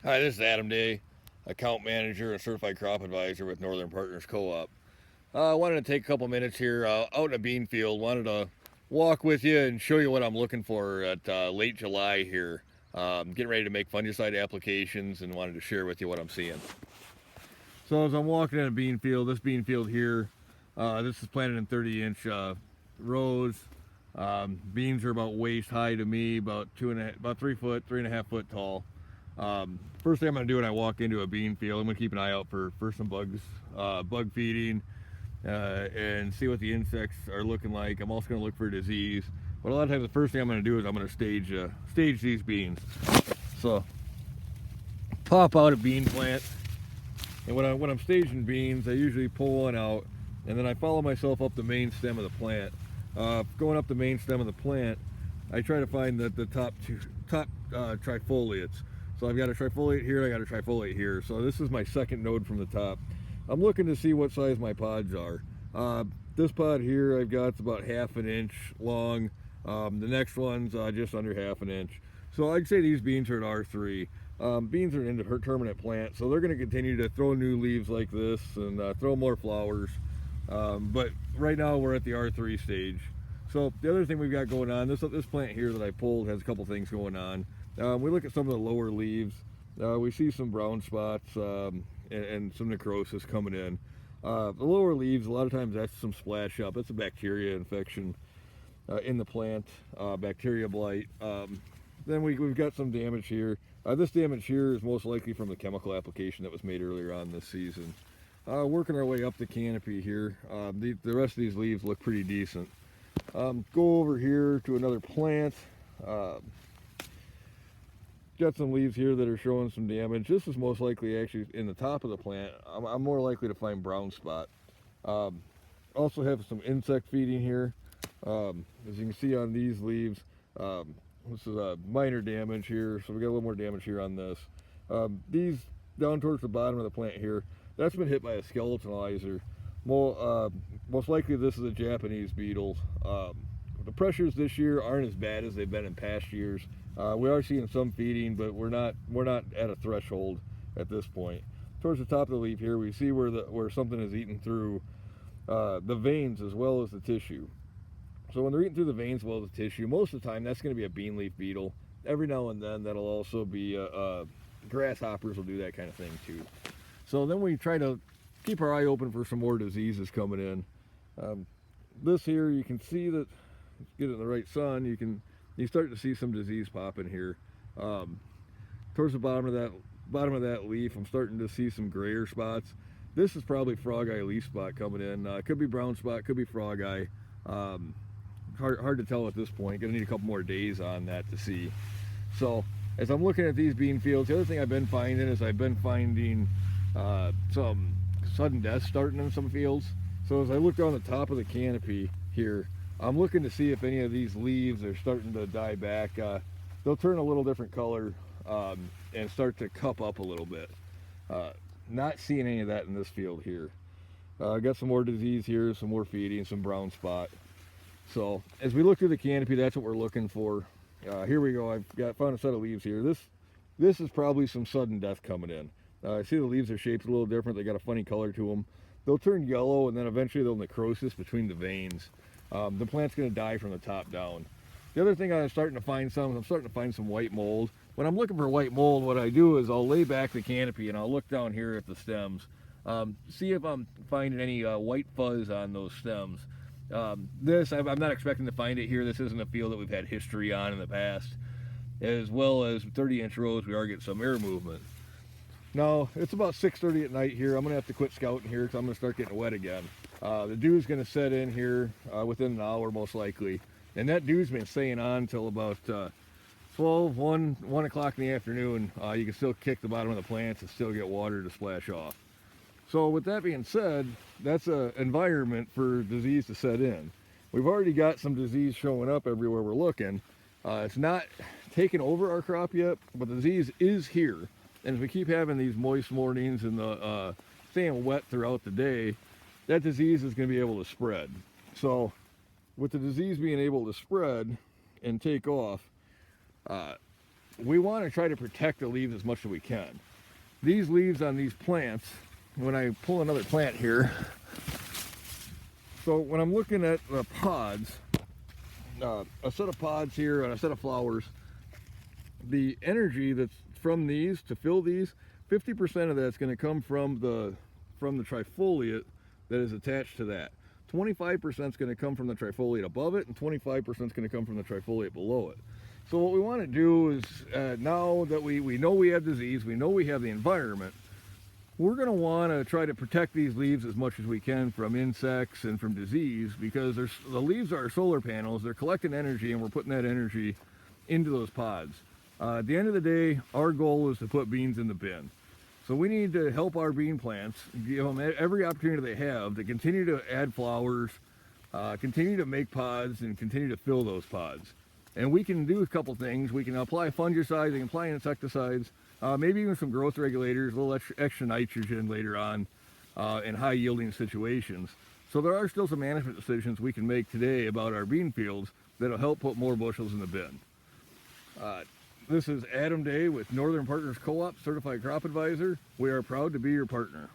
Hi, this is Adam Day, account manager and certified crop advisor with Northern Partners Co-op. I wanted to take a couple minutes here out in a bean field. Wanted to walk with you and show you what I'm looking for at late July here. Getting ready to make fungicide applications and wanted to share with you what I'm seeing. So as I'm walking in a bean field, this bean field here, this is planted in 30-inch rows. Beans are about waist high to me, about 3 foot, 3.5 foot tall. First thing I'm going to do when I walk into a bean field, I'm going to keep an eye out for some bugs, bug feeding, and see what the insects are looking like. I'm also going to look for disease. But a lot of times the first thing I'm going to do is I'm going to stage these beans. So pop out a bean plant, and when I'm staging beans, I usually pull one out, and then I follow myself up the main stem of the plant. Going up the main stem of the plant, I try to find the top trifoliates. So I've got a trifoliate here, I got a trifoliate here. So this is my second node from the top. I'm looking to see what size my pods are. This pod here I've got, it's about 1/2 inch long. The next one's just under 1/2 inch. So I'd say these beans are at R3. Beans are an indeterminate plant, so they're going to continue to throw new leaves like this and throw more flowers. But right now we're at the R3 stage. So the other thing we've got going on, this plant here that I pulled has a couple things going on. We look at some of the lower leaves. We see some brown spots and some necrosis coming in. The lower leaves, a lot of times that's some splash up. It's a bacteria infection in the plant, bacteria blight. Then we've got some damage here. This damage here is most likely from the chemical application that was made earlier on this season. Working our way up the canopy here. The rest of these leaves look pretty decent. Go over here to another plant. Got some leaves here that are showing some damage. This is most likely actually in the top of the plant. I'm more likely to find brown spot. Also have some insect feeding here. As you can see on these leaves, this is a minor damage here, so we got a little more damage here on this. These down towards the bottom of the plant here, that's been hit by a skeletonizer. Most likely this is a Japanese beetle. The pressures this year aren't as bad as they've been in past years. We are seeing some feeding, but we're not at a threshold at this point. Towards the top of the leaf here, we see where something is eating through the veins as well as the tissue. So when they're eating through the veins as well as the tissue, most of the time that's going to be a bean leaf beetle. Every now and then that'll also be grasshoppers will do that kind of thing too. So then we try to keep our eye open for some more diseases coming in. This here, you can see that, get it in the right sun, you start to see some disease popping here. Towards the bottom of that leaf, I'm starting to see some grayer spots. This is probably frog eye leaf spot coming in. Could be brown spot, could be frog eye. Hard to tell at this point. Gonna need a couple more days on that to see. So as I'm looking at these bean fields, the other thing I've been finding is some sudden death starting in some fields. So as I look down the top of the canopy here, I'm looking to see if any of these leaves are starting to die back. They'll turn a little different color and start to cup up a little bit. Not seeing any of that in this field here. Got some more disease here, some more feeding, some brown spot. So as we look through the canopy, that's what we're looking for. Here we go. I've found a set of leaves here. This is probably some sudden death coming in. I see the leaves are shaped a little different. They got a funny color to them. They'll turn yellow and then eventually they'll necrosis between the veins. The plant's going to die from the top down. The other thing I'm starting to find some white mold. When I'm looking for white mold, what I do is I'll lay back the canopy and I'll look down here at the stems. See if I'm finding any white fuzz on those stems. I'm not expecting to find it here. This isn't a field that we've had history on in the past. As well as 30-inch rows, we are getting some air movement. Now, it's about 6:30 at night here. I'm going to have to quit scouting here because I'm going to start getting wet again. The dew's going to set in here within an hour most likely. And that dew's been staying on until about 1 o'clock in the afternoon. You can still kick the bottom of the plants and still get water to splash off. So with that being said, that's an environment for disease to set in. We've already got some disease showing up everywhere we're looking. It's not taken over our crop yet, but the disease is here. And if we keep having these moist mornings and staying wet throughout the day, that disease is going to be able to spread. So with the disease being able to spread and take off, we want to try to protect the leaves as much as we can. These leaves on these plants, when I pull another plant here, so when I'm looking at the pods, a set of pods here and a set of flowers, the energy that's from these to fill these, 50% of that's going to come from the trifoliate that is attached to that. 25% is going to come from the trifoliate above it, and 25% is going to come from the trifoliate below it. So what we want to do is, now that we know we have disease, we know we have the environment, we're going to want to try to protect these leaves as much as we can from insects and from disease, because the leaves are our solar panels. They're collecting energy, and we're putting that energy into those pods. At the end of the day, our goal is to put beans in the bin. So we need to help our bean plants, give them every opportunity they have to continue to add flowers, continue to make pods, and continue to fill those pods. And we can do a couple things. We can apply fungicides, we can apply insecticides, maybe even some growth regulators, a little extra nitrogen later on in high yielding situations. So there are still some management decisions we can make today about our bean fields that'll help put more bushels in the bin. This is Adam Day with Northern Partners Co-op Certified Crop Advisor. We are proud to be your partner.